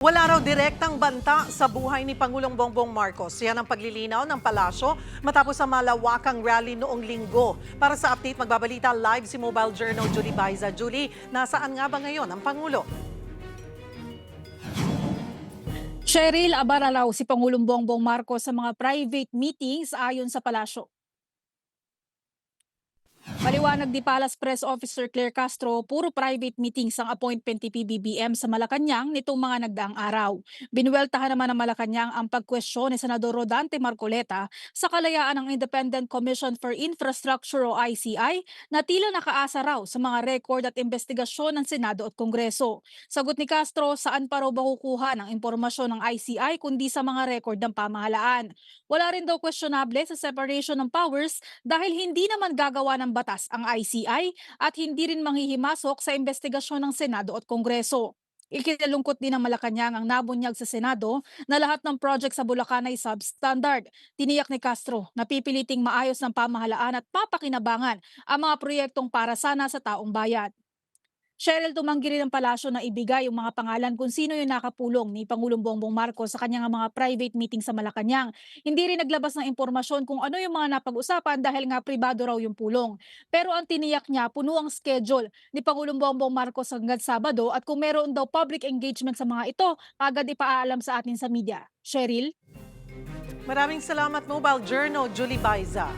Wala raw direktang banta sa buhay ni Pangulong Bongbong Marcos. Yan ang paglilinaw ng palasyo matapos ang malawakang rally noong linggo. Para sa update, magbabalita live si Mobile Journal Julie Baiza. Julie, nasaan nga ba ngayon ang Pangulo? Cheryl, abala raw si Pangulong Bongbong Marcos sa mga private meetings ayon sa palasyo. Paliwanag ni Palace Press Officer Claire Castro, puro private meetings ang appointment ni PBBM sa Malacanang nitong mga nagdaang araw. Binuweltahan naman ng Malacanang ang pagkwestiyon ni Senador Rodante Marcoleta sa kalayaan ng Independent Commission for Infrastructure o ICI na tila nakaasa raw sa mga record at investigasyon ng Senado at Kongreso. Sagot ni Castro, saan pa raw ba kukuha ng impormasyon ng ICI kundi sa mga record ng pamahalaan. Wala rin daw questionable sa separation ng powers dahil hindi naman gagawa ng batas ang ICI at hindi rin manghihimasok sa investigasyon ng Senado at Kongreso. Ikinalungkot din ng Malacanang ang nabunyag sa Senado na lahat ng project sa Bulacan ay substandard. Tiniyak ni Castro na pipiliting maayos ng pamahalaan at papakinabangan ang mga proyektong para sana sa taong bayan. Cheryl, tumanggi rin ng palasyo na ibigay yung mga pangalan kung sino yung nakapulong ni Pangulong Bongbong Marcos sa kanyang mga private meeting sa Malacanang. Hindi rin naglabas ng impormasyon kung ano yung mga napag-usapan dahil nga pribado raw yung pulong. Pero ang tiniyak niya, puno ang schedule ni Pangulong Bongbong Marcos hanggang Sabado at kung meron daw public engagement sa mga ito, agad ipaalam sa atin sa media. Cheryl? Maraming salamat, Mobile Journal Julie Baiza.